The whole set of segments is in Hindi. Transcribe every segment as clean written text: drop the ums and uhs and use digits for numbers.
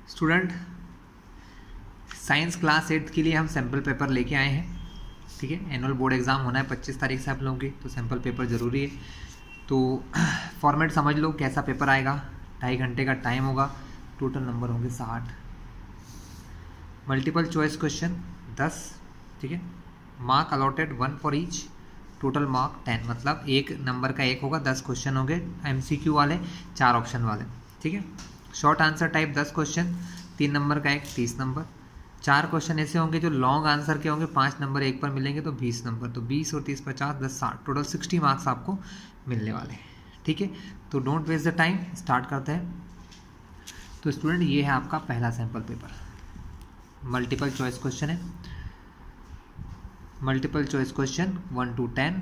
स्टूडेंट, साइंस क्लास 8 के लिए हम सैम्पल पेपर लेके आए हैं। ठीक है, एनुअल बोर्ड एग्ज़ाम होना है 25 तारीख से आप लोगों की, तो सैम्पल पेपर ज़रूरी है। तो फॉर्मेट समझ लो कैसा पेपर आएगा। 2.5 घंटे का टाइम होगा, टोटल नंबर होंगे 60। Multiple choice question 10। ठीक है, mark allotted 1 for each, total mark 10, मतलब एक नंबर का 1 होगा। 10 क्वेश्चन होंगे MCQ वाले, 4 ऑप्शन वाले। ठीक है, short answer type 10 question, 3 number का 1, 30 नंबर। 4 क्वेश्चन ऐसे होंगे जो लॉन्ग आंसर के होंगे, 5 नंबर एक पर मिलेंगे, तो 20 नंबर। तो 20 और 30 50 10 60, टोटल 60 मार्क्स आपको मिलने वाले हैं। ठीक है, तो don't waste the time, start करते हैं। तो स्टूडेंट, ये है आपका पहला sample paper, multiple choice question है। Multiple choice question 1 to 10।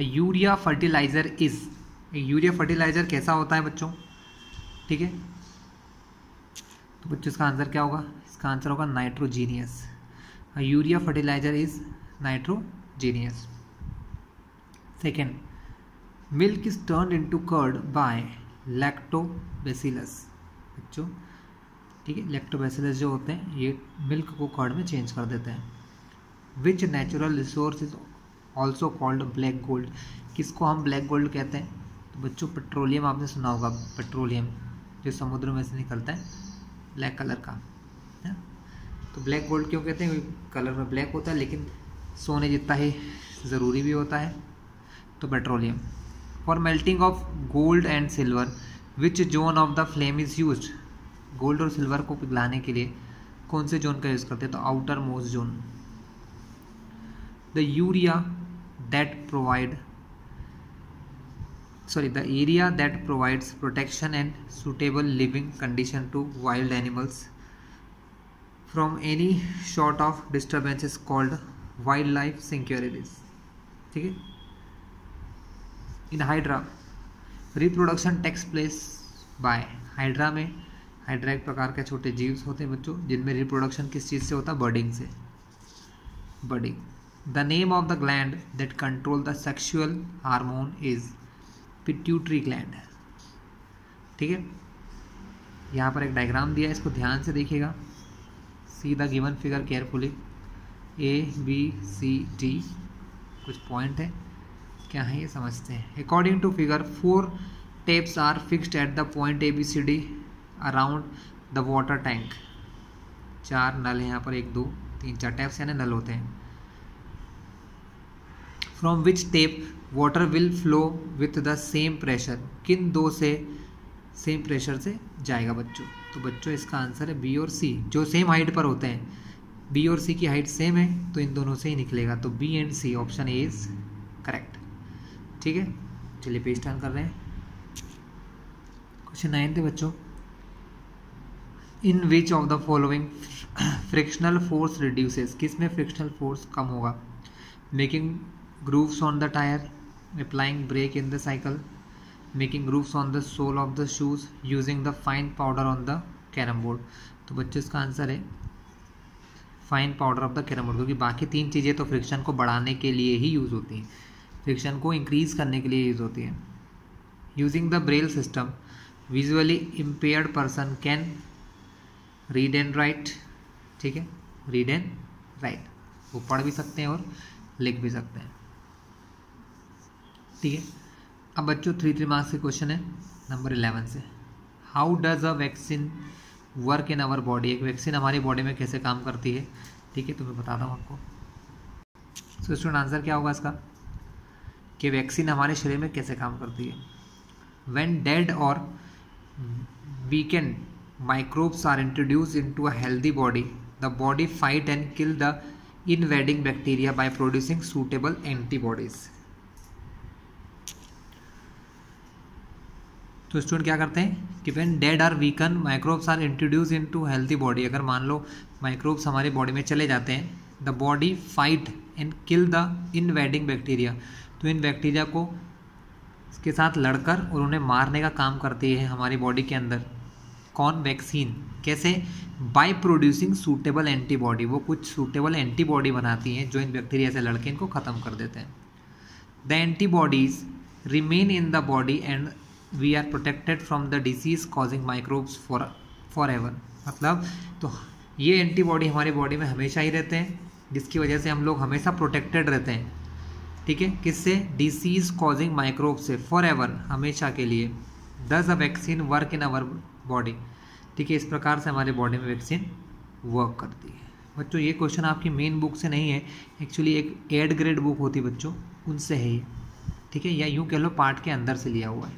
Urea fertilizer is, urea fertilizer कैसा होता है बच्चों? ठीक है, तो बच्चों इसका आंसर क्या होगा? इसका आंसर होगा nitrogenous. Urea fertilizer is nitrogenous. Second, milk is turned into curd by lactobacillus. बच्चों ठीक है, लैक्टोबैसिलस जो होते हैं ये मिल्क को कर्ड में चेंज कर देते हैं। विच natural resource is also called black gold, किसको हम ब्लैक गोल्ड कहते हैं? तो बच्चों पेट्रोलियम आपने सुना होगा, पेट्रोलियम जो समुद्र में से निकलता है ब्लैक कलर का है। तो ब्लैक गोल्ड क्यों कहते हैं? कलर में ब्लैक होता है लेकिन सोने जितना ही ज़रूरी भी होता है, तो petroleum. For melting of gold and silver which zone of the flame is used, gold और सिल्वर को पिघलाने के लिए कौन से जोन का यूज़ करते हैं? तो outer most zone. The urea that provide the area that provides protection and suitable living condition to wild animals from any sort of disturbance is called wildlife sanctuaries. ठीक है, in hydra reproduction takes place by, hydra में, हाइड्रा एक प्रकार के छोटे जीव होते हैं बच्चों जिनमें रिप्रोडक्शन किस चीज़ से होता है? बर्डिंग से, budding. The name of the gland that control the sexual hormone is pituitary gland. ठीक है, यहाँ पर एक डायग्राम दिया है, इसको ध्यान से देखिएगा। See the given figure carefully. ABCD कुछ पॉइंट है, क्या है ये समझते हैं। According to figure 4 taps are fixed at the point ABCD around the water tank. 4 नल है यहाँ पर, 1 2 3 4 टैप्स यानी नल होते हैं। From which tape water will flow with the same pressure, किन दो से सेम प्रेशर से जाएगा बच्चों? तो बच्चों इसका आंसर है B और C, जो सेम हाइट पर होते हैं। B और C की हाइट सेम है तो इन दोनों से ही निकलेगा, तो B and C, option A is correct. ठीक है, चलिए पेज टर्न कर रहे हैं। क्वेश्चन 9 थे बच्चों। In which of the following frictional force reduces, किस में फ्रिक्शनल फोर्स कम होगा? Making grooves on the tire, applying brake in the cycle, making grooves on the sole of the shoes, using the fine powder on the carom board। तो बच्चों इसका आंसर है fine powder of the carrom board, क्योंकि बाकी 3 चीज़ें तो फ्रिक्शन को बढ़ाने के लिए ही यूज़ होती हैं, फ्रिक्शन को इंक्रीज करने के लिए यूज़ होती हैं। Using the Braille system visually impaired person can read and right. ठीक है, रीड एंड राइट, वो पढ़ भी सकते हैं और लिख भी सकते हैं। ठीक है, अब बच्चों 3 मार्क्स के क्वेश्चन है नंबर 11 से। How does a vaccine work in our body, एक वैक्सीन हमारी बॉडी में कैसे काम करती है? ठीक है, तो मैं बताता हूँ आपको। सो स्टूडेंट, आंसर क्या होगा इसका कि वैक्सीन हमारे शरीर में कैसे काम करती है? व्हेन डेड और weakened microbes are introduce into a healthy body, the body fight and kill the invading bacteria by producing suitable antibodies। तो स्टूडेंट क्या करते हैं कि when dead or weakened microbes are introduced into healthy body, अगर मान लो माइक्रोब्स हमारे बॉडी में चले जाते हैं, the body fight and kill the invading bacteria, तो इन बैक्टीरिया को इसके साथ लड़कर और उन्हें मारने का काम करती है हमारी बॉडी के अंदर। कौन? वैक्सीन। कैसे? बाय प्रोड्यूसिंग सूटेबल एंटीबॉडी, वो कुछ सूटेबल एंटीबॉडी बनाती हैं जो इन बैक्टीरिया से लड़के इनको ख़त्म कर देते हैं। The antibodies remain in the body and we are protected from the disease causing microbes for ever, मतलब तो ये एंटीबॉडी हमारी बॉडी में हमेशा ही रहते हैं, जिसकी वजह से हम लोग हमेशा प्रोटेक्टेड रहते हैं, ठीक है, किससे, डिसीज कॉजिंग माइक्रोब से, फॉर एवर, हमेशा के लिए। Does a vaccine work in our body, ठीक है, इस प्रकार से हमारे बॉडी में वैक्सीन वर्क करती है। बच्चों ये क्वेश्चन आपकी मेन बुक से नहीं है, एक्चुअली एक एड ग्रेड बुक होती है बच्चों, उनसे है ये, ठीक है, या यूँ कह लो पार्ट के अंदर से लिया हुआ है।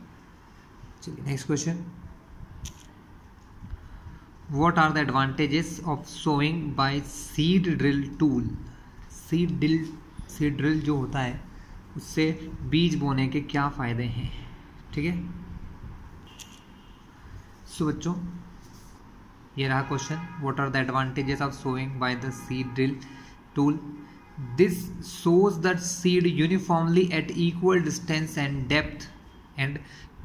चलिए next question, what are the advantages of sowing by seed drill tool. Seed drill जो होता है उससे बीज बोने के क्या फ़ायदे हैं, ठीक है। सो बच्चों ये रहा question, what are the advantages of sowing by the seed drill tool. This sows the seed uniformly at equal distance and depth and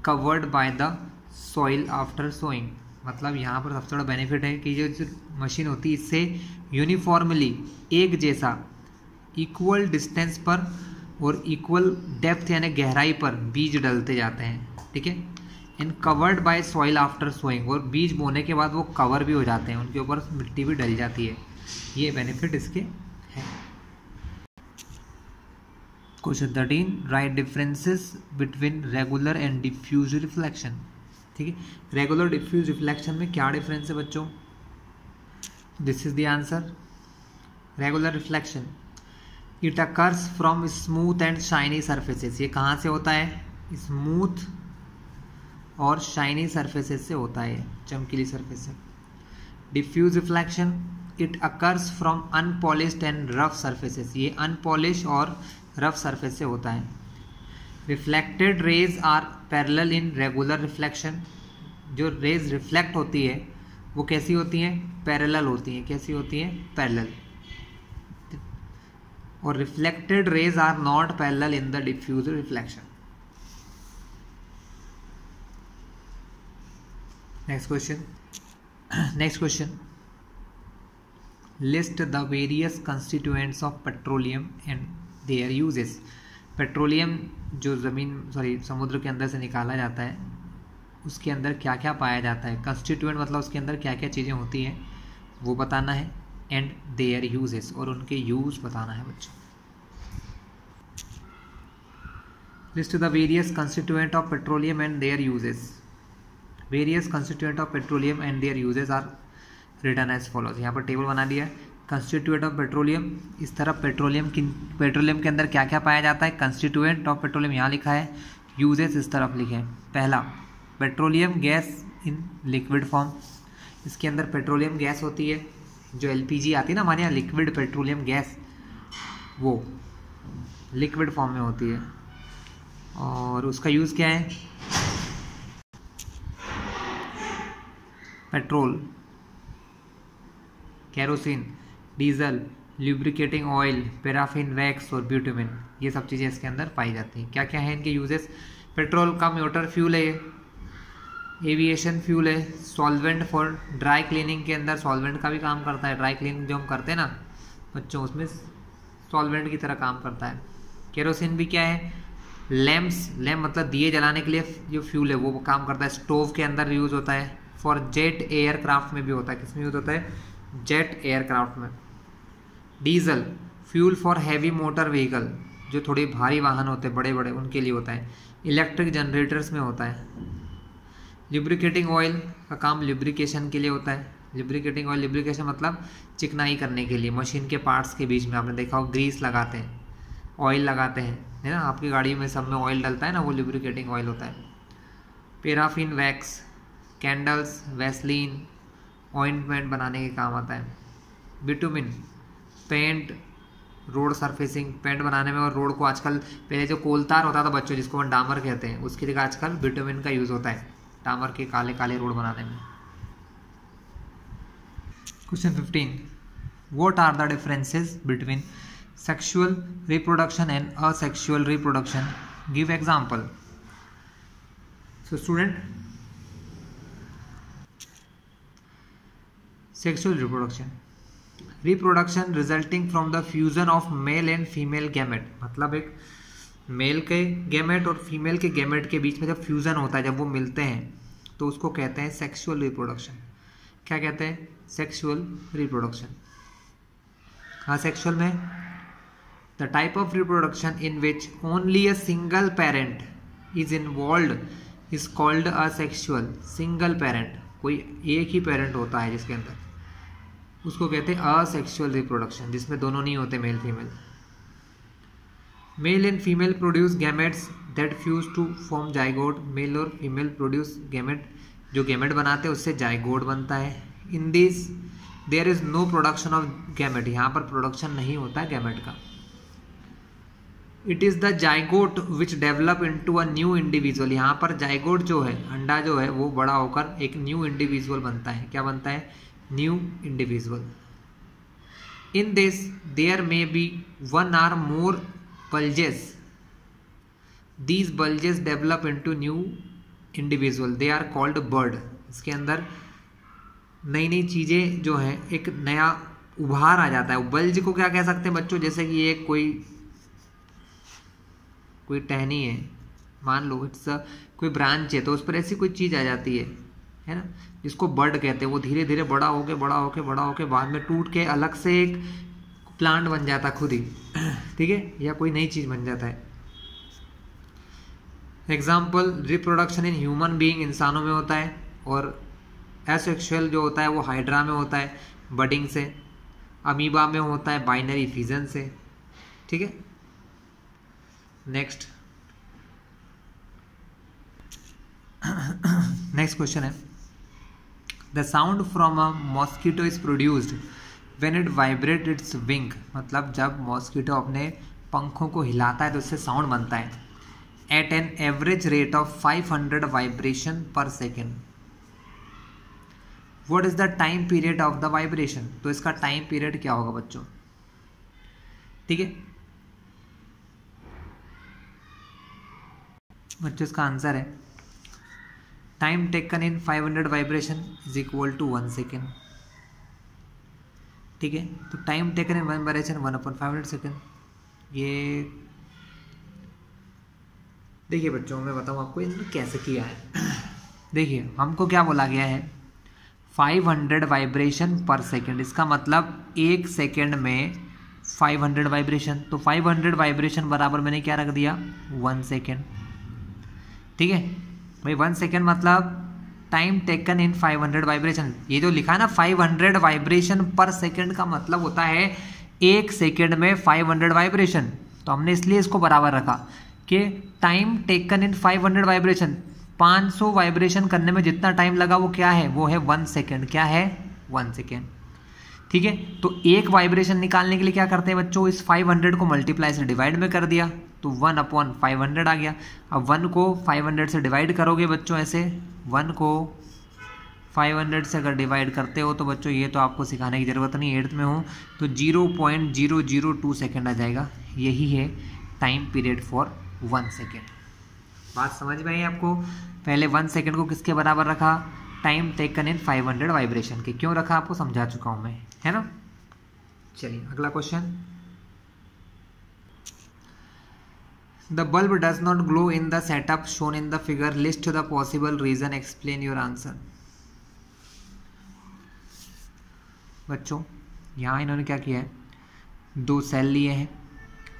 covered by the soil after sowing. मतलब यहाँ पर सबसे बड़ा बेनिफिट है कि जो मशीन होती है इससे यूनिफॉर्मली एक जैसा इक्वल डिस्टेंस पर और इक्वल डेप्थ यानी गहराई पर बीज डलते जाते हैं, ठीक है, and covered by soil after sowing, और बीज बोने के बाद वो कवर भी हो जाते हैं, उनके ऊपर मिट्टी भी डल जाती है, ये बेनिफिट इसके हैं। Question 13, write differences between regular and diffuse reflection, ठीक है, रेगुलर डिफ्यूज रिफ्लेक्शन में क्या डिफरेंस है बच्चों, this is the answer. Regular reflection, it occurs from smooth and shiny surfaces, ये कहाँ से होता है, स्मूथ और शाइनी सर्फेसेस से होता है, चमकीली सर्फेस से। Diffuse reflection, it occurs from unpolished and rough surfaces, ये अनपॉलिश और रफ सर्फेस से होता है। Reflected rays are parallel in regular reflection, जो रेज रिफ्लेक्ट होती है वो कैसी होती हैं, पैरेलल होती हैं, कैसी होती हैं, पैरेलल। और reflected rays are not parallel in the diffuse reflection. Next question, list the various constituents of petroleum and their uses. Petroleum जो समुद्र के अंदर से निकाला जाता है उसके अंदर क्या क्या पाया जाता है, कंस्टिट्यूएंट मतलब उसके अंदर क्या क्या चीज़ें होती हैं वो बताना है, एंड देयर यूजेस, और उनके यूज बताना है बच्चों। List the various constituent of petroleum and their uses. Various constituent of petroleum and their uses are written as follows. यहाँ पर टेबल बना दिया है, कंस्टिट्यूएंट ऑफ पेट्रोलियम, इस तरफ पेट्रोलियम के अंदर क्या क्या पाया जाता है, कंस्टिट्यूएंट ऑफ पेट्रोलियम यहाँ लिखा है, यूजेस इस तरफ लिखे हैं। पहला, petroleum gas in liquid form, इसके अंदर पेट्रोलियम गैस होती है, जो एलपीजी आती है ना हमारे यहाँ, लिक्विड पेट्रोलियम गैस, वो लिक्विड फॉर्म में होती है। और उसका यूज़ क्या है, petrol, kerosene, diesel, lubricating oil, paraffin, wax और ब्यूटामिन, ये सब चीज़ें इसके अंदर पाई जाती हैं। क्या क्या है इनके यूजेस, पेट्रोल का मोटर फ्यूल है, एविएशन फ्यूल है, सॉल्वेंट फॉर ड्राई क्लीनिंग के अंदर सॉल्वेंट का भी काम करता है, ड्राई क्लीनिंग जो हम करते हैं ना बच्चों उसमें सॉल्वेंट की तरह काम करता है। केरोसिन भी क्या है, लैम्प्स, लैम्प मतलब दिए जलाने के लिए जो फ्यूल है वो काम करता है, स्टोव के अंदर यूज़ होता है, फॉर जेट एयरक्राफ्ट में भी होता है, किसमें यूज़ होता है, जेट एयरक्राफ्ट में। Diesel, fuel for heavy motor vehicle, जो थोड़े भारी वाहन होते हैं बड़े बड़े उनके लिए होता है, इलेक्ट्रिक जनरेटर्स में होता है। लिब्रिकेटिंग ऑयल का काम लिब्रिकेशन के लिए होता है, लिब्रिकेटिंग ऑयल, लिब्रिकेशन मतलब चिकनाई करने के लिए, मशीन के पार्ट्स के बीच में आपने देखा हो ग्रीस लगाते हैं, ऑयल लगाते हैं, है ना, आपकी गाड़ी में सब में ऑयल डलता है ना, वो लिब्रिकेटिंग ऑयल होता है। Paraffin, wax, candles, Vaseline, ointment बनाने के काम आता है। Bitumen, paint, road surfacing, paint बनाने में, और रोड को आजकल, पहले जो कोलतार होता था बच्चों जिसको हम डामर कहते हैं, उसकी जगह आजकल बिटुमिन का यूज़ होता है डामर के काले काले रोड बनाने में। Question 15, what are the differences between sexual reproduction and asexual reproduction, give example. So student, sexual reproduction resulting from the fusion of male and female gamete, मतलब एक मेल के गैमेट और फीमेल के गैमेट के बीच में जब फ्यूजन होता है, जब वो मिलते हैं तो उसको कहते हैं सेक्सुअल रिप्रोडक्शन। क्या कहते हैं, सेक्सुअल रिप्रोडक्शन। हाँ, सेक्सुअल में the type of reproduction in which only a single parent is involved is called asexual. Single parent, कोई एक ही पेरेंट होता है जिसके अंदर, उसको कहते हैं असेक्सुअल रिप्रोडक्शन, जिसमें दोनों नहीं होते male female. Male and female produce gametes that fuse to form zygote. Male और फीमेल प्रोड्यूस गैमेट, जो गैमेट बनाते हैं उससे जाइगोट बनता है। In this there is no production of gamete, यहाँ पर प्रोडक्शन नहीं होता है गैमेट का। It is the zygote which develop into a new individual. यहाँ पर जाइगोट जो है, अंडा जो है, वो बड़ा होकर एक न्यू इंडिविजुअल बनता है। क्या बनता है, new individual. In this there may be one or more bulges. These bulges develop into new individual. They are called bud. इसके अंदर नई नई चीज़ें जो हैं, एक नया उभार आ जाता है। बल्ज को क्या कह सकते हैं बच्चों, जैसे कि ये कोई टहनी है, मान लो कोई ब्रांच है, तो उस पर ऐसी कोई चीज़ आ जाती है ना, जिसको बर्ड कहते हैं। वो धीरे धीरे बड़ा होके बाद में टूट के अलग से एक प्लांट बन जाता खुद ही, ठीक है, या कोई नई चीज बन जाता है। Example, reproduction in human being, इंसानों में होता है, और एसेक्सुअल जो होता है वो हाइड्रा में होता है, बडिंग से। अमीबा में होता है बाइनरी फिजन से, ठीक है। नेक्स्ट क्वेश्चन है, the sound from a mosquito is produced when it vibrate it's wing. मतलब जब मॉस्किटो अपने पंखों को हिलाता है तो उससे साउंड बनता है। At an average rate of 500 vibration per second. What is the time period of the vibration. तो इसका टाइम पीरियड क्या होगा बच्चों, ठीक है बच्चों, इसका आंसर है time taken in 500 vibration is equal to 1 second, ठीक है। तो time taken in 1 vibration 1/500 second. ये देखिए बच्चों, मैं बताऊँ आपको इन्होंने कैसे किया है। देखिए, हमको क्या बोला गया है, 500 वाइब्रेशन पर सेकेंड। इसका मतलब 1 सेकेंड में 500 वाइब्रेशन। तो 500 वाइब्रेशन बराबर मैंने क्या रख दिया, 1 सेकेंड, ठीक है भाई। 1 सेकेंड मतलब टाइम टेकन इन 500 वाइब्रेशन। ये जो लिखा है ना 500 वाइब्रेशन पर सेकेंड, का मतलब होता है 1 सेकेंड में 500 वाइब्रेशन। तो हमने इसलिए इसको बराबर रखा कि time taken in 500 vibration, 500 vibration करने में जितना टाइम लगा वो क्या है, वो है 1 सेकेंड। क्या है, 1 सेकेंड, ठीक है। तो एक वाइब्रेशन निकालने के लिए क्या करते हैं बच्चों, इस 500 को मल्टीप्लाई से डिवाइड में कर दिया, तो 1/500 आ गया। अब 1 को 500 से डिवाइड करोगे बच्चों, ऐसे 1 को 500 से अगर डिवाइड करते हो तो बच्चों, ये तो आपको सिखाने की ज़रूरत नहीं, 8th में हो, तो 0.002 सेकेंड आ जाएगा। यही है टाइम पीरियड फॉर 1 सेकेंड। बात समझ में आई आपको। पहले 1 सेकेंड को किसके बराबर रखा, टाइम टेकन इन 500 वाइब्रेशन के। क्यों रखा आपको समझा चुका हूँ मैं, है ना। चलिए अगला question, the bulb does not glow in the setup shown in the figure, list the possible reason, explain your answer. बच्चों यहाँ इन्होंने क्या किया है, 2 सेल लिए हैं,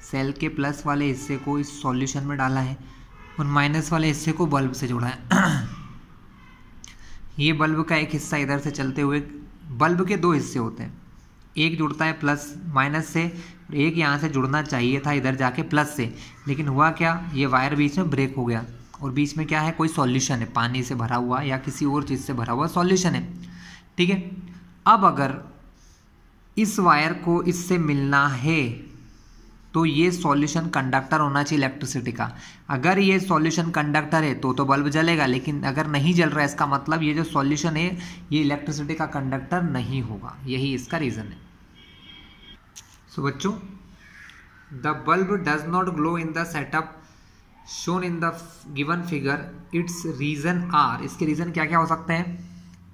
सेल के प्लस वाले हिस्से को इस सॉल्यूशन में डाला है और माइनस वाले हिस्से को बल्ब से जोड़ा है। ये बल्ब का एक हिस्सा इधर से चलते हुए, बल्ब के 2 हिस्से होते हैं, एक जुड़ता है प्लस माइनस से, एक यहाँ से जुड़ना चाहिए था इधर जाके प्लस से, लेकिन हुआ क्या, ये वायर बीच में ब्रेक हो गया और बीच में क्या है, कोई सॉल्यूशन है, पानी से भरा हुआ या किसी और चीज़ से भरा हुआ सॉल्यूशन है, ठीक है। अब अगर इस वायर को इससे मिलना है तो ये सॉल्यूशन कंडक्टर होना चाहिए इलेक्ट्रिसिटी का। अगर ये सॉल्यूशन कंडक्टर है तो बल्ब जलेगा, लेकिन अगर नहीं जल रहा है इसका मतलब ये जो सॉल्यूशन है ये इलेक्ट्रिसिटी का कंडक्टर नहीं होगा। यही इसका रीज़न है। सो बच्चों, the bulb does not glow in the setup shown in the given figure, its reason are. इसके रीज़न क्या क्या हो सकते हैं,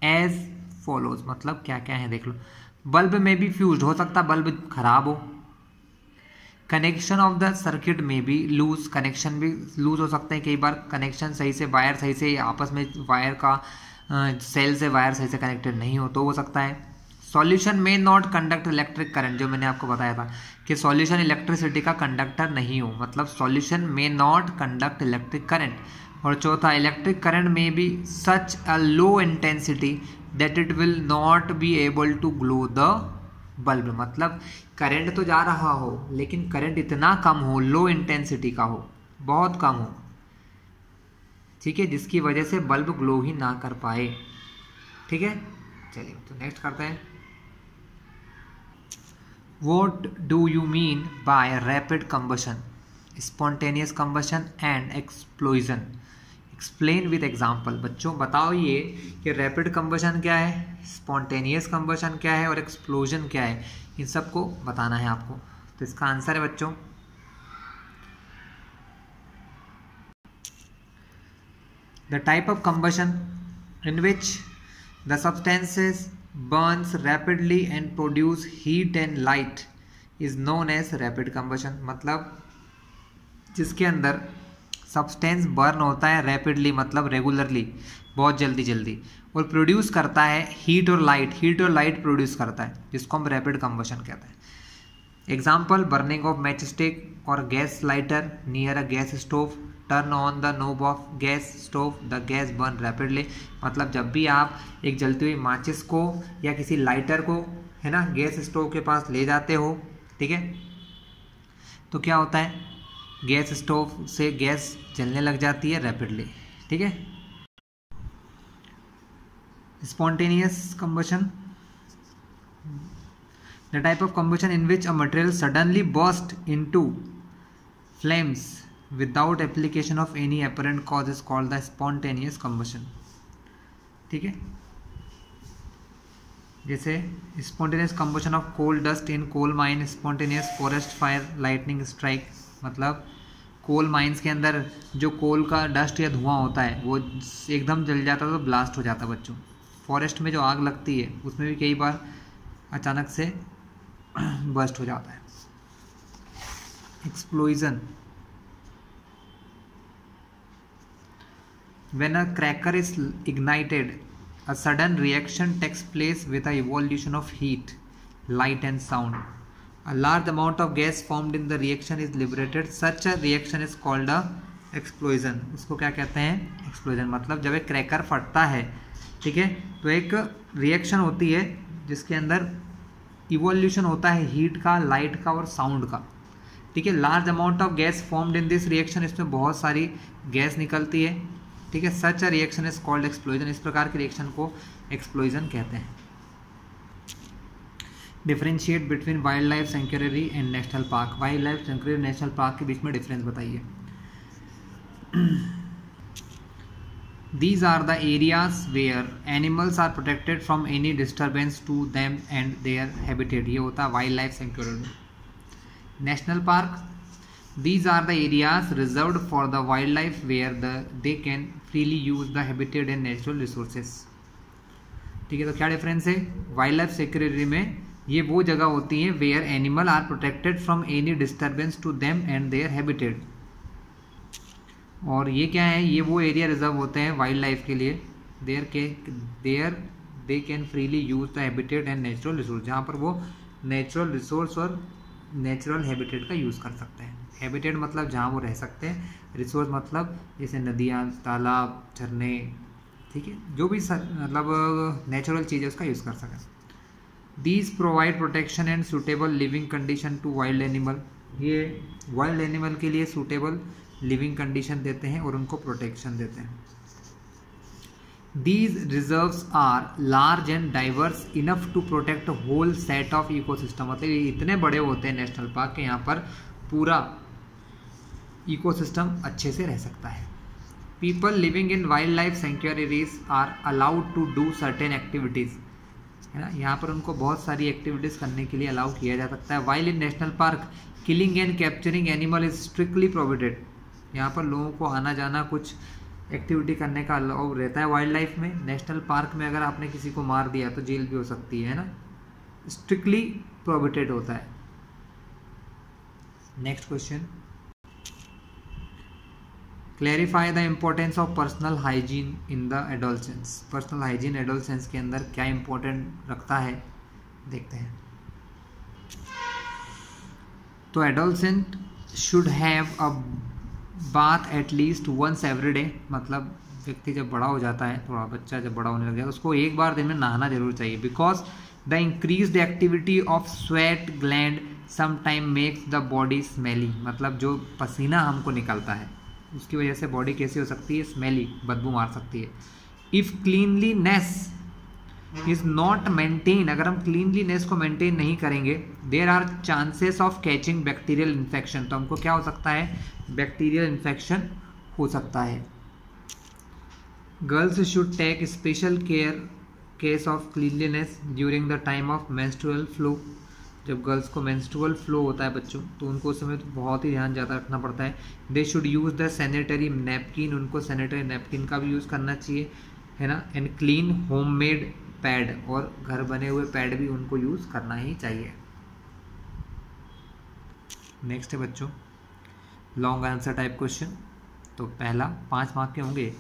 एज फॉलोज। मतलब क्या क्या है देख लो। बल्ब में भी फ्यूज हो सकता, बल्ब खराब हो। कनेक्शन ऑफ द सर्किट में भी लूज, कनेक्शन भी लूज हो सकते हैं कई बार, कनेक्शन सही से, वायर सही से आपस में वायर का सेल से वायर सही से कनेक्टेड नहीं हो तो हो सकता है। सॉल्यूशन में नॉट कंडक्ट इलेक्ट्रिक करंट, जो मैंने आपको बताया था कि सॉल्यूशन इलेक्ट्रिसिटी का कंडक्टर नहीं हो, मतलब सॉल्यूशन में नॉट कंडक्ट इलेक्ट्रिक करंट। और चौथा, इलेक्ट्रिक करंट में be such a low intensity that it will not be able to glow the bulb, मतलब करंट तो जा रहा हो लेकिन करंट इतना कम हो, लो इंटेंसिटी का हो, बहुत कम हो, ठीक है, जिसकी वजह से बल्ब ग्लो ही ना कर पाए। ठीक है, चलिए तो नेक्स्ट करते हैं। What do you mean by rapid combustion, spontaneous combustion and explosion? Explain with example। बच्चों बताओ ये कि रैपिड कंबशन क्या है, स्पॉन्टेनियस कंबशन क्या है और एक्सप्लोजन क्या है, इन सबको बताना है आपको। तो इसका आंसर है बच्चों, the type of combustion in which the substances burns rapidly and produce heat and light is known as rapid combustion। मतलब जिसके अंदर सब्सटेंस बर्न होता है रैपिडली, मतलब रेगुलरली, बहुत जल्दी जल्दी, और प्रोड्यूस करता है हीट और लाइट, हीट और लाइट प्रोड्यूस करता है, जिसको हम रैपिड कंबशन कहते हैं। Example, burning of match stick और gas lighter near a gas stove, turn on the knob of gas stove, the gas burn rapidly. मतलब जब भी आप एक जलती हुई माचिस को या किसी लाइटर को, है ना, गैस स्टोव के पास ले जाते हो, ठीक है, तो क्या होता है, गैस स्टोव से गैस जलने लग जाती है रैपिडली। ठीक है, spontaneous combustion, the type of combustion in which a material suddenly bursts into flames without application of any apparent cause is called the spontaneous combustion। ठीक है, जैसे spontaneous combustion of coal dust in coal mine, spontaneous forest fire, lightning strike। मतलब कोल माइंस के अंदर जो कोल का डस्ट या धुआं होता है वो एकदम जल जाता है तो ब्लास्ट हो जाता है बच्चों। फॉरेस्ट में जो आग लगती है उसमें भी कई बार अचानक से बर्स्ट हो जाता है। Explosion, when a cracker is ignited a sudden reaction takes place with a evolution of heat, light and sound. A large amount of gas formed in the reaction is liberated. Such a reaction is called a explosion। उसको क्या कहते हैं, एक्सप्लोजन। मतलब जब एक क्रैकर फटता है, ठीक है, तो एक रिएक्शन होती है जिसके अंदर इवोल्यूशन होता है हीट का, लाइट का और साउंड का। ठीक है, large amount of gas formed in this reaction, इसमें बहुत सारी गैस निकलती है। ठीक है, such a reaction is called explosion. इस प्रकार के रिएक्शन को एक्सप्लोजन कहते हैं। Differentiate between wild life sanctuary and national park. Wild life sanctuary national park के बीच में डिफरेंस बताइए। These are the areas where animals are protected from any disturbance to them and their habitat। ये होता है wild life sanctuary. National park, these are the areas reserved for the wildlife where they can freely use the habitat and natural resources। ठीक है, तो क्या डिफरेंस है, वाइल्ड लाइफ सेंचुरी में ये वो जगह होती हैं where animal are protected from any disturbance to them and their habitat. और ये क्या है, ये वो एरिया रिजर्व होते हैं वाइल्ड लाइफ के लिए, there they can freely use the habitat and natural resource, जहाँ पर वो नेचुरल रिसोर्स और नेचुरल हैबिटेट का यूज़ कर सकते हैं। हैबिटेट मतलब जहाँ वो रह सकते हैं, रिसोर्स मतलब जैसे नदियाँ, तालाब, झरने, ठीक है, जो भी मतलब नेचुरल चीज़ है उसका यूज़ कर सकें। These provide protection and suitable living condition to wild animal. ये वाइल्ड एनिमल के लिए सूटेबल लिविंग कंडीशन देते हैं और उनको प्रोटेक्शन देते हैं। These reserves are large and diverse enough to protect a whole set of ecosystem। मतलब ये इतने बड़े होते हैं नेशनल पार्क के, यहाँ पर पूरा इकोसिस्टम अच्छे से रह सकता है। People living in wildlife sanctuaries are allowed to do certain activities। है ना, यहाँ पर उनको बहुत सारी एक्टिविटीज़ करने के लिए अलाउ किया जा सकता है। While in national park, killing and capturing animal is strictly prohibited। यहाँ पर लोगों को आना जाना, कुछ एक्टिविटी करने का अलाउ रहता है वाइल्ड लाइफ में। नेशनल पार्क में अगर आपने किसी को मार दिया तो जेल भी हो सकती है ना, स्ट्रिक्टली प्रोहिबिटेड होता है। Next question, clarify the importance of personal hygiene in the adolescence. Personal hygiene adolescence के अंदर क्या इम्पोर्टेंट रखता है, देखते हैं। तो adolescent should have a bath at least once every day, मतलब व्यक्ति जब बड़ा हो जाता है, थोड़ा बच्चा जब बड़ा होने लग जाता है, उसको एक बार दिन में नहाना जरूर चाहिए। Because the increased activity of sweat gland sometime makes the body smelly, मतलब जो पसीना हमको निकलता है उसकी वजह से बॉडी कैसी हो सकती है, स्मेली, बदबू मार सकती है। If cleanliness is not maintain, अगर हम क्लीनलीनेस को मेंटेन नहीं करेंगे, there are chances of catching bacterial infection, तो हमको क्या हो सकता है, बैक्टीरियल इन्फेक्शन हो सकता है। Girls should take special care case of cleanliness during the time of menstrual flow, जब गर्ल्स को मेंस्ट्रुअल फ्लो होता है बच्चों, तो उनको उस समय तो बहुत ही ध्यान ज़्यादा रखना पड़ता है। They should use the sanitary napkin, उनको सैनिटरी नैपकिन का भी यूज़ करना चाहिए, है ना। एंड क्लीन होममेड पैड, और घर बने हुए पैड भी उनको यूज़ करना ही चाहिए। नेक्स्ट है बच्चों लॉन्ग आंसर टाइप क्वेश्चन। तो पहला 5 मार्क के होंगे।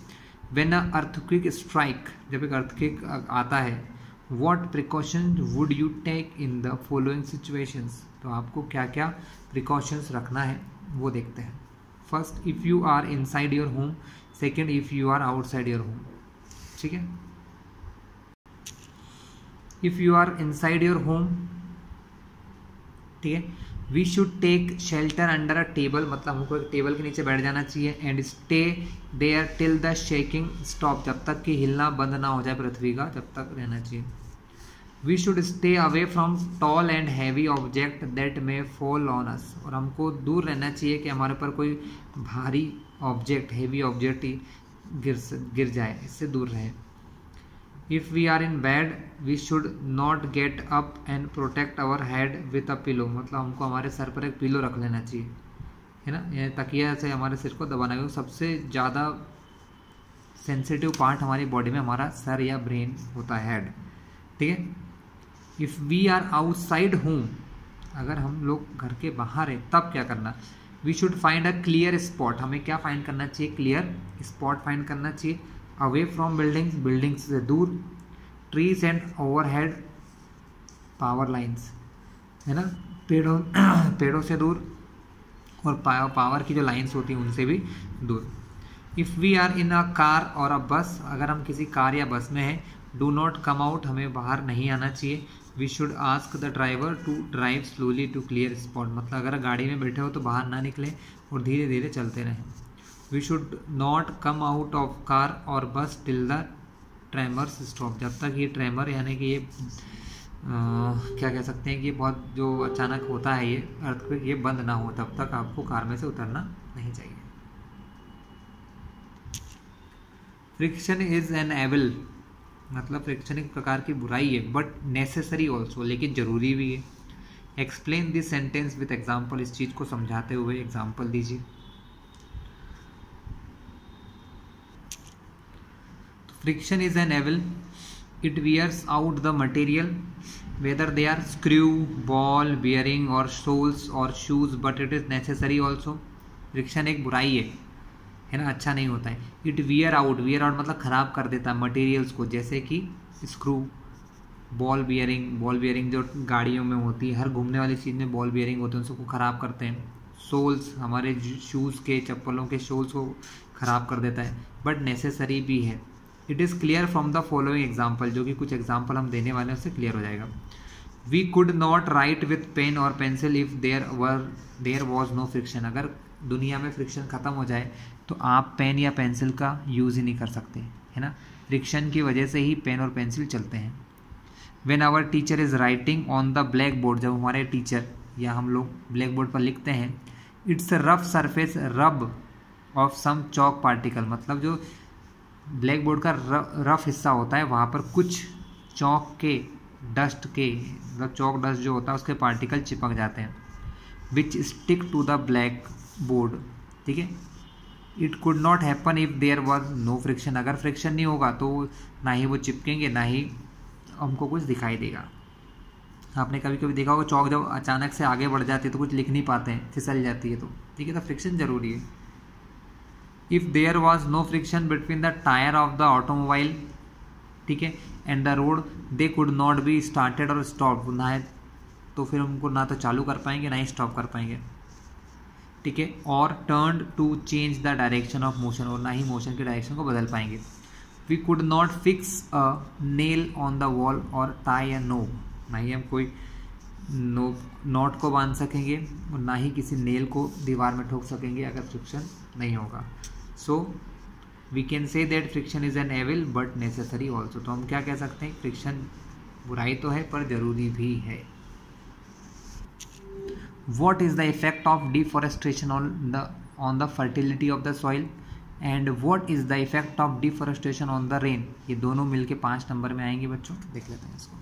व्हेन अ अर्थक्वेक स्ट्राइक, जब एक अर्थक्वेक आता है, what precautions would you take in the following situations, तो आपको क्या क्या प्रिकॉशंस रखना है वो देखते हैं। First, if you are inside your home. Second, if you are outside your home. ठीक है, if you are inside your home, ठीक है, we should take shelter under a table, मतलब हमको एक टेबल के नीचे बैठ जाना चाहिए। And stay there till the shaking stop, जब तक कि हिलना बंद ना हो जाए पृथ्वी का, तब तक रहना चाहिए। We should stay away from tall and heavy object that may fall on us, और हमको दूर रहना चाहिए कि हमारे ऊपर कोई भारी ऑब्जेक्ट, हैवी ऑब्जेक्ट ही गिर जाए, इससे दूर रहे। If we are in bed, we should not get up and protect our head with a pillow, मतलब हमको हमारे सर पर एक पिलो रख लेना चाहिए, है ना, ये तकिया से हमारे सिर को दबाना है। सबसे ज़्यादा सेंसिटिव पार्ट हमारी बॉडी में हमारा सर या ब्रेन होता है, हेड, ठीक है। If we are outside home, अगर हम लोग घर के बाहर हैं तब क्या करना, we should find a clear spot, हमें क्या फाइंड करना चाहिए, क्लियर स्पॉट फाइंड करना चाहिए। अवे फ्रॉम बिल्डिंग्स, बिल्डिंग्स से दूर। Trees and overhead power lines, है ना, पेड़ों से दूर, और पावर की जो लाइंस होती हैं उनसे भी दूर। If we are in a car और अ बस, अगर हम किसी कार या बस में हैं, डू नॉट कम आउट, हमें बाहर नहीं आना चाहिए। We should ask the driver to drive slowly to clear spot, मतलब अगर गाड़ी में बैठे हो तो बाहर ना निकलें और धीरे धीरे चलते रहें। We should not come out of car और bus till the tremors stop, जब तक ये ट्रेमर यानी कि ये क्या कह सकते हैं कि ये बहुत जो अचानक होता है ये अर्थक्वेक, ये बंद ना हो, तब तक आपको कार में से उतरना नहीं चाहिए। फ्रिक्शन इज एन एविल, मतलब फ्रिक्शन एक प्रकार की बुराई है, बट नेसेसरी ऑल्सो, लेकिन जरूरी भी है। Explain this sentence with example, इस चीज़ को समझाते हुए एग्जाम्पल दीजिए। Friction is an evil. It wears out the material, whether they are screw, ball, bearing or soles or shoes, but it is necessary also. Friction एक बुराई है ना, अच्छा नहीं होता है। It wear out, wear out मतलब ख़राब कर देता है मटेरियल्स को, जैसे कि स्क्रू, बॉल बियरिंग जो गाड़ियों में होती है, हर घूमने वाली चीज़ में बॉल बियरिंग होते हैं, उसको ख़राब करते हैं। सोल्स हमारे शूज़ के, चप्पलों के सोल्स को ख़राब कर देता है, बट नेसेसरी भी है। It is clear from the following example, जो कि कुछ एग्जाम्पल हम देने वाले हैं उससे क्लियर हो जाएगा। We could not write with pen और pencil if there was no friction, अगर दुनिया में फ्रिक्शन ख़त्म हो जाए तो आप पेन या पेंसिल का यूज़ ही नहीं कर सकते, है ना। फ्रिक्शन की वजह से ही पेन और पेंसिल चलते हैं। When our teacher is writing on the blackboard, जब हमारे टीचर या हम लोग ब्लैक बोर्ड पर लिखते हैं, it's a rough surface rub off some chalk particle, मतलब जो ब्लैक बोर्ड का रफ हिस्सा होता है वहाँ पर कुछ चौक के डस्ट के, मतलब चौक डस्ट जो होता है उसके पार्टिकल चिपक जाते हैं, which stick to the blackboard, ठीक है। It could not happen if there was no friction, अगर फ्रिक्शन नहीं होगा तो ना ही वो चिपकेंगे ना ही हमको कुछ दिखाई देगा। आपने कभी कभी देखा होगा चौक जब अचानक से आगे बढ़ जाती है तो कुछ लिख नहीं पाते हैं, फिसल जाती है, तो ठीक है, तो फ्रिक्शन ज़रूरी है। If there was no friction between the tyre of the automobile, ठीक है, and the road, they could not be started और स्टॉप, ना है तो फिर उनको ना तो चालू कर पाएंगे ना ही स्टॉप कर पाएंगे, ठीक है, और turn to change the direction of motion, और ना ही मोशन के डायरेक्शन को बदल पाएंगे। We could not fix a nail on the wall और टाई अ नोब, ना ही हम कोई नॉट को बांध सकेंगे और ना ही किसी नेल को दीवार में ठोक सकेंगे अगर फ्रिक्शन नहीं होगा। So we can say that friction is an evil but necessary also, तो हम क्या कह सकते हैं, फ्रिक्शन बुराई तो है पर जरूरी भी है। What is the effect of deforestation on the fertility of the soil and what is the effect of deforestation on the rain? ये दोनों मिलके 5 नंबर में आएंगे बच्चों, देख लेते हैं इसको।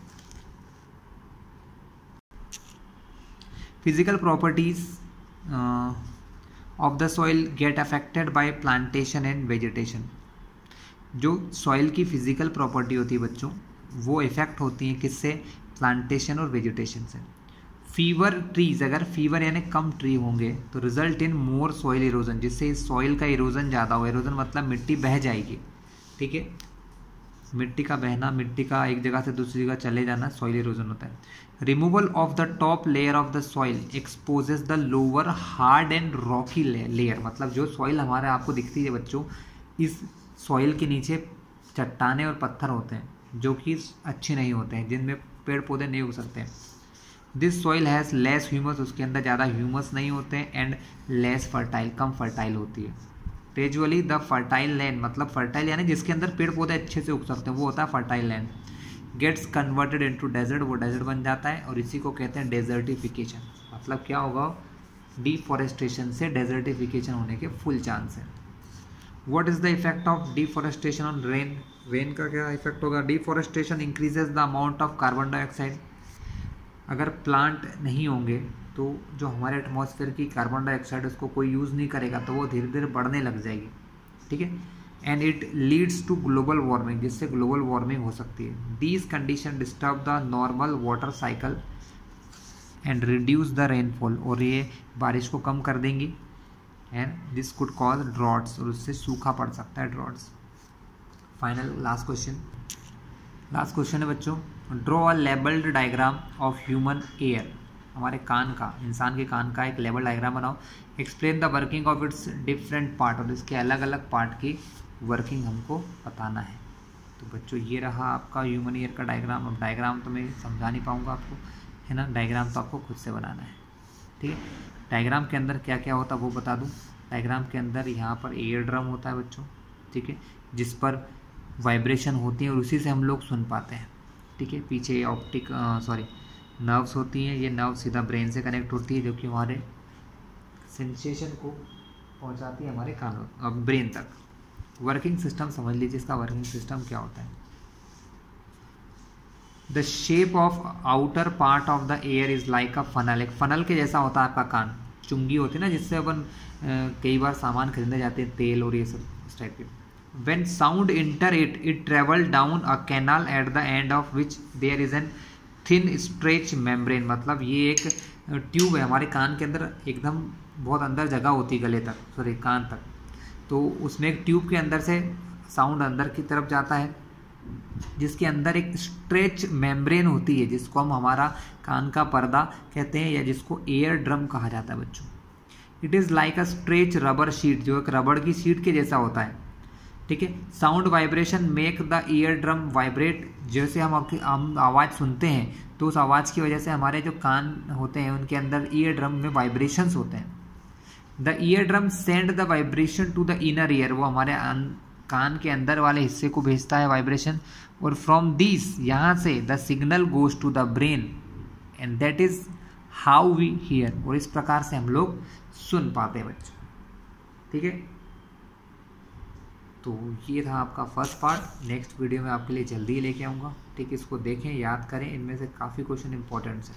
Physical properties of the soil get affected by plantation and vegetation। जो सॉइल की फिजिकल प्रॉपर्टी होती है बच्चों वो इफेक्ट होती है किससे, प्लांटेशन और वेजिटेशन से। फीवर ट्रीज, अगर फीवर यानी कम ट्री होंगे तो result in more soil erosion, जिससे सॉइल का इरोजन ज़्यादा हो, इरोजन मतलब मिट्टी बह जाएगी, ठीक है, मिट्टी का बहना, मिट्टी का एक जगह से दूसरी जगह चले जाना सॉइल इरोजन होता है। Removal of the top layer of the soil exposes the lower hard and Rocky layer, मतलब जो सॉइल हमारे आपको दिखती है बच्चों, इस सॉइल के नीचे चट्टाने और पत्थर होते हैं जो कि अच्छे नहीं होते हैं, जिनमें पेड़ पौधे नहीं उग सकते हैं। This soil has less humus, उसके अंदर ज़्यादा ह्यूमस नहीं होते हैं, and less fertile, come fertile होती है। ग्रेजुअली द फर्टाइल लैंड, मतलब फर्टाइल यानी जिसके अंदर पेड़ पौधे अच्छे से उग सकते हैं वो होता है fertile land, gets converted into desert, वो डेजर्ट बन जाता है और इसी को कहते हैं डेजर्टिफिकेशन। मतलब क्या होगा, डिफॉरेस्टेशन से डेजर्टिफिकेशन होने के फुल चांस है। What is the effect of deforestation on rain, rain का क्या इफेक्ट होगा, deforestation increases the amount of carbon dioxide, अगर प्लांट नहीं होंगे तो जो हमारे एटमॉस्फेयर की कार्बन डाइऑक्साइड उसको कोई यूज़ नहीं करेगा तो वो धीरे धीरे बढ़ने लग जाएगी, ठीक है, and it leads to global warming, जिससे ग्लोबल वार्मिंग हो सकती है। These condition disturb the normal water cycle and reduce the rainfall, और ये बारिश को कम कर देंगी, and this could cause droughts, और उससे सूखा पड़ सकता है, ड्रॉट्स। फाइनल लास्ट क्वेश्चन है बच्चों, draw a labelled diagram of human ear, हमारे कान का, इंसान के कान का एक लेबल डायग्राम बनाओ। Explain the working of its different part, और इसके अलग अलग पार्ट की वर्किंग हमको बताना है। तो बच्चों ये रहा आपका ह्यूमन ईयर का डायग्राम। अब डायग्राम तो मैं समझा नहीं पाऊँगा आपको, है ना, डायग्राम तो आपको खुद से बनाना है, ठीक है। डायग्राम के अंदर क्या क्या होता है वो बता दूँ। डायग्राम के अंदर यहाँ पर एयर ड्रम होता है बच्चों, ठीक है, जिस पर वाइब्रेशन होती है और उसी से हम लोग सुन पाते हैं, ठीक है। पीछे ऑप्टिक नर्व्स होती हैं, ये नर्व सीधा ब्रेन से कनेक्ट होती है जो कि हमारे सेंसेशन को पहुंचाती है हमारे कानों ब्रेन तक। वर्किंग सिस्टम समझ लीजिए, इसका वर्किंग सिस्टम क्या होता है। The shape of outer part of the air is like a funnel, एक फनल के जैसा होता है आपका कान, चुंगी होती है ना जिससे अपन कई बार सामान खरीदने जाते हैं, तेल और ये सब इस टाइप के। When sound enter it, it travel down a canal at the end of which there is an thin stretch membrane, मतलब ये एक ट्यूब है हमारे कान के अंदर, एकदम बहुत अंदर जगह होती है गले तक, सॉरी कान तक, तो उसमें एक ट्यूब के अंदर से साउंड अंदर की तरफ जाता है, जिसके अंदर एक स्ट्रेच मेम्ब्रेन होती है जिसको हम हमारा कान का पर्दा कहते हैं, या जिसको एयर ड्रम कहा जाता है बच्चों। It is like a stretch rubber sheet, जो एक रबड़ की शीट के जैसा होता है, ठीक है। Sound vibration make the ear drum vibrate, जैसे हम आवाज़ सुनते हैं तो उस आवाज़ की वजह से हमारे जो कान होते हैं उनके अंदर ईयर ड्रम में वाइब्रेशंस होते हैं। The eardrum send the vibration to the inner ear, वो हमारे कान के अंदर वाले हिस्से को भेजता है वाइब्रेशन, और फ्रॉम दिस, यहाँ से the signal goes to the brain and that is how we hear, और इस प्रकार से हम लोग सुन पाते हैं बच्चों, ठीक है। तो ये था आपका फर्स्ट पार्ट। नेक्स्ट वीडियो में आपके लिए जल्दी लेके आऊँगा, ठीक है। इसको देखें, याद करें, इनमें से काफ़ी क्वेश्चन इंपॉर्टेंट्स हैं।